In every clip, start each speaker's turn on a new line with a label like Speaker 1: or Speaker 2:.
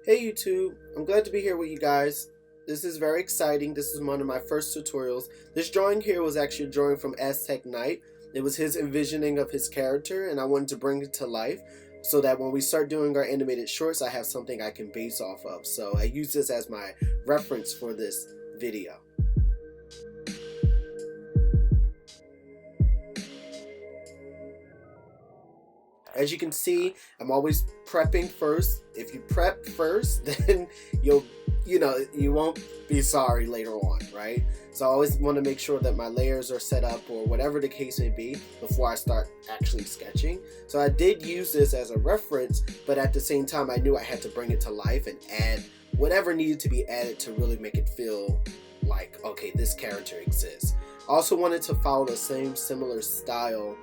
Speaker 1: Hey YouTube, I'm glad to be here with you guys. This is very exciting. This is one of my first tutorials. This drawing here was actually a drawing from Asteknight. It was his envisioning of his character and I wanted to bring it to life so that when we start doing our animated shorts I have something I can base off of. So I use this as my reference for this video. As you can see, I'm always prepping first. If you prep first, then you won't be sorry later on, right? So I always want to make sure that my layers are set up or whatever the case may be before I start actually sketching. So I did use this as a reference, but at the same time I knew I had to bring it to life and add whatever needed to be added to really make it feel like, okay, this character exists. I also wanted to follow the same similar style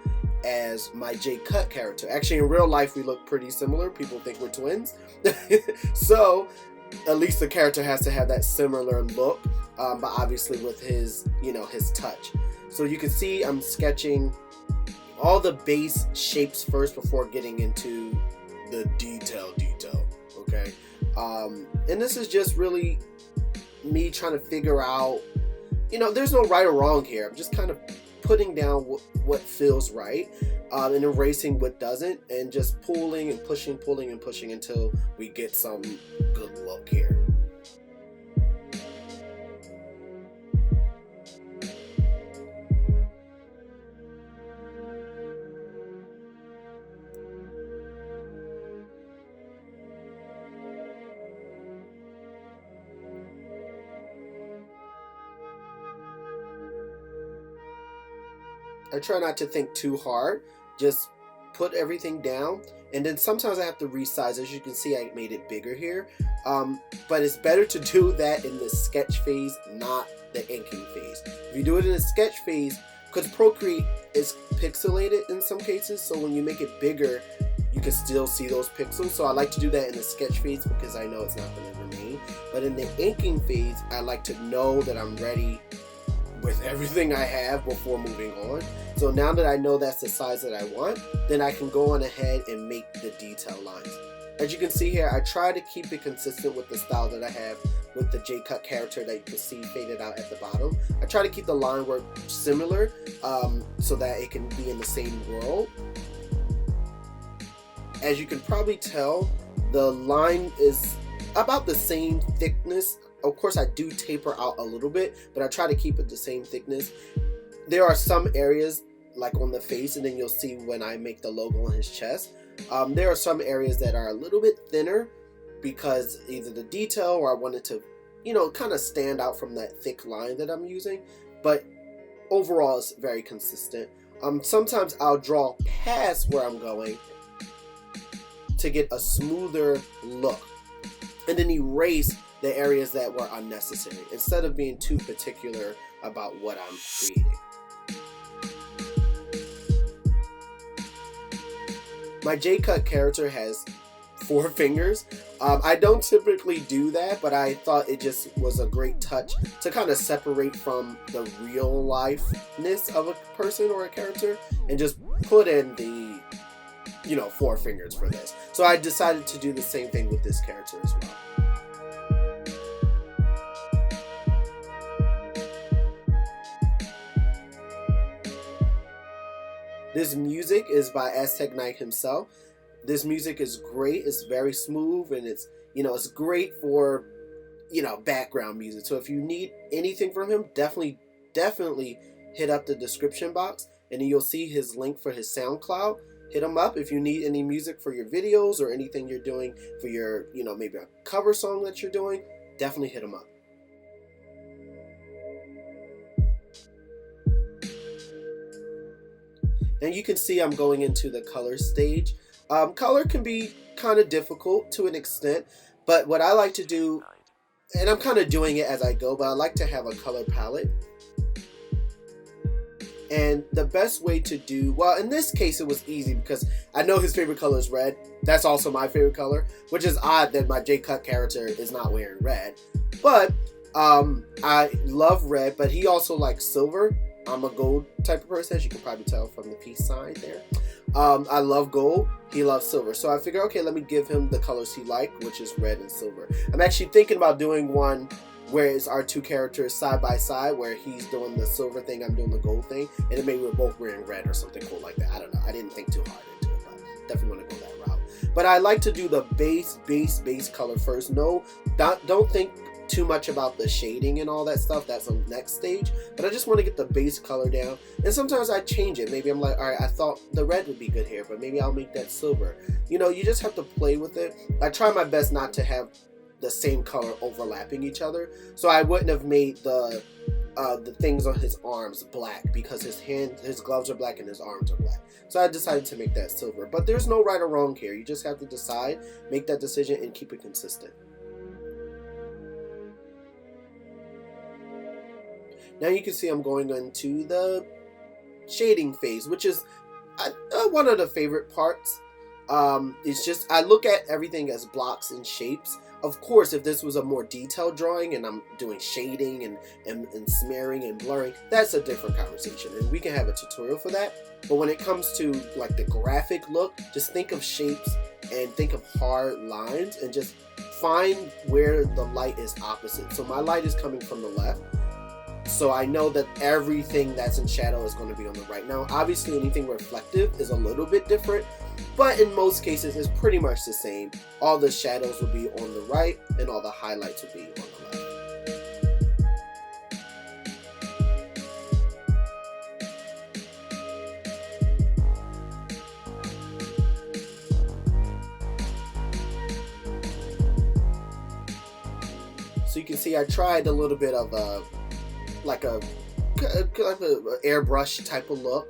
Speaker 1: as my Cutt character. Actually, in real life we look pretty similar. People think we're twins. So at least the character has to have that similar look, but obviously with his his touch. So you can see I'm sketching all the base shapes first before getting into the detail, okay? And this is just really me trying to figure out, there's no right or wrong here. I'm just kind of putting down what feels right and erasing what doesn't, and just pulling and pushing until we get some good look here. I try not to think too hard, just put everything down, and then sometimes I have to resize. As you can see, I made it bigger here, but it's better to do that in the sketch phase, not the inking phase. If you do it in the sketch phase, because Procreate is pixelated in some cases, so when you make it bigger, you can still see those pixels. So I like to do that in the sketch phase because I know it's not going to remain. But in the inking phase, I like to know that I'm ready with everything I have before moving on. So now that I know that's the size that I want, then I can go on ahead and make the detail lines. As you can see here, I try to keep it consistent with the style that I have with the Cutt character that you can see faded out at the bottom. I try to keep the line work similar so that it can be in the same world. As you can probably tell, the line is about the same thickness. Of course, I do taper out a little bit, but I try to keep it the same thickness. There are some areas, like on the face, and then you'll see when I make the logo on his chest. There are some areas that are a little bit thinner because either the detail or I wanted to, kind of stand out from that thick line that I'm using. But overall, it's very consistent. Sometimes I'll draw past where I'm going to get a smoother look, and then erase the areas that were unnecessary instead of being too particular about what I'm creating. My Cutt character has 4 fingers. I don't typically do that, but I thought it just was a great touch to kind of separate from the real lifeness of a person or a character and just put in the 4 fingers for this. So I decided to do the same thing with this character as well. This music is by Asteknight himself. This music is great. It's very smooth, and it's it's great for background music. So if you need anything from him, definitely hit up the description box, and then you'll see his link for his SoundCloud. Hit him up if you need any music for your videos or anything you're doing for your maybe a cover song that you're doing. Definitely hit him up. And you can see I'm going into the color stage. Color can be kind of difficult to an extent, but what I like to do, and I'm kind of doing it as I go, but I like to have a color palette. And the best way to do, well, in this case it was easy because I know his favorite color is red. That's also my favorite color, which is odd that my Cutt character is not wearing red. But I love red, but he also likes silver. I'm a gold type of person, as you can probably tell from the peace sign there. I love gold. He loves silver. So I figure, okay, let me give him the colors he likes, which is red and silver. I'm actually thinking about doing one where it's our two characters side by side, where he's doing the silver thing, I'm doing the gold thing, and then maybe we're both wearing red or something cool like that. I don't know. I didn't think too hard into it, but definitely want to go that route. But I like to do the base color first. No, don't think too much about the shading and all that stuff. That's on the next stage. But I just want to get the base color down. And sometimes I change it. Maybe I'm like, all right, I thought the red would be good here, but maybe I'll make that silver. You know, you just have to play with it. I try my best not to have the same color overlapping each other. So I wouldn't have made the things on his arms black because his gloves are black and his arms are black. So I decided to make that silver. But there's no right or wrong here. You just have to decide, make that decision, and keep it consistent. Now you can see I'm going into the shading phase, which is one of the favorite parts. It's just, I look at everything as blocks and shapes. Of course, if this was a more detailed drawing and I'm doing shading and smearing and blurring, that's a different conversation, and we can have a tutorial for that. But when it comes to like the graphic look, just think of shapes and think of hard lines and just find where the light is opposite. So my light is coming from the left, so I know that everything that's in shadow is going to be on the right. Now, obviously, anything reflective is a little bit different, but in most cases, it's pretty much the same. All the shadows will be on the right, and all the highlights will be on the left. So you can see I tried a little bit of like a airbrush type of look,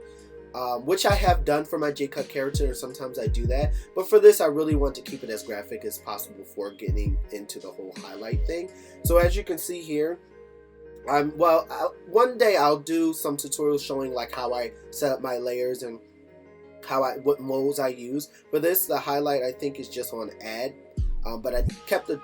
Speaker 1: which I have done for my Cutt character, and sometimes I do that. But for this, I really want to keep it as graphic as possible before getting into the whole highlight thing. So as you can see here, one day I'll do some tutorials showing like how I set up my layers and what modes I use. For this, the highlight I think is just on add, but I kept the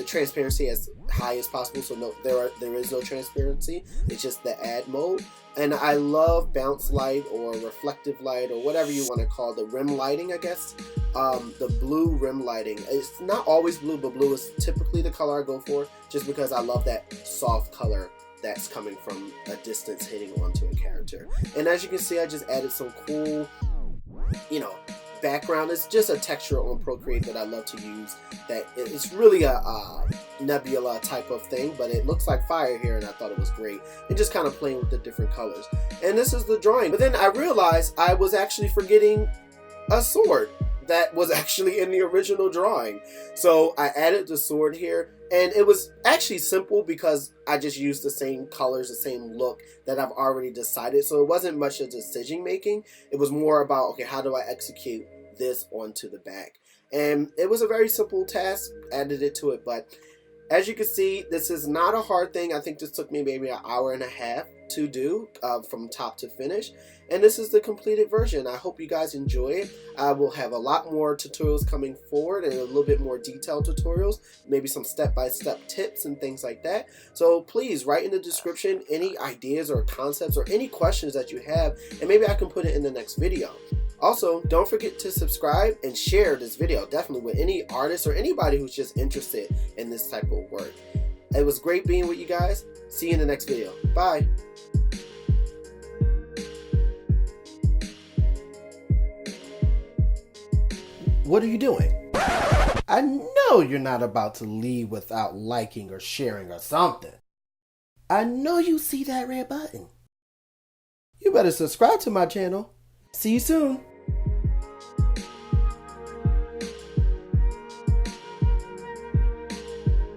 Speaker 1: transparency as high as possible, so no, there is no transparency. It's just the add mode. And I love bounce light or reflective light or whatever you want to call the rim lighting, I guess. The blue rim lighting. It's not always blue, but blue is typically the color I go for, just because I love that soft color that's coming from a distance hitting onto a character. And as you can see, I just added some cool, background. It's just a texture on Procreate that I love to use. That it's really a nebula type of thing, but it looks like fire here, and I thought it was great. And just kind of playing with the different colors. And this is the drawing. But then I realized I was actually forgetting a sword that was actually in the original drawing. So I added the sword here, and it was actually simple because I just used the same colors, the same look that I've already decided. So it wasn't much of decision making. It was more about, okay, how do I execute this onto the back? And it was a very simple task, added it to it. But as you can see, this is not a hard thing. I think this took me maybe an hour and a half to do from top to finish. And this is the completed version. I hope you guys enjoy it. I will have a lot more tutorials coming forward and a little bit more detailed tutorials, maybe some step-by-step tips and things like that. So please write in the description any ideas or concepts or any questions that you have, and maybe I can put it in the next video. Also, don't forget to subscribe and share this video, definitely with any artist or anybody who's just interested in this type of work. It was great being with you guys. See you in the next video. Bye. What are you doing? I know you're not about to leave without liking or sharing or something. I know you see that red button. You better subscribe to my channel. See you soon.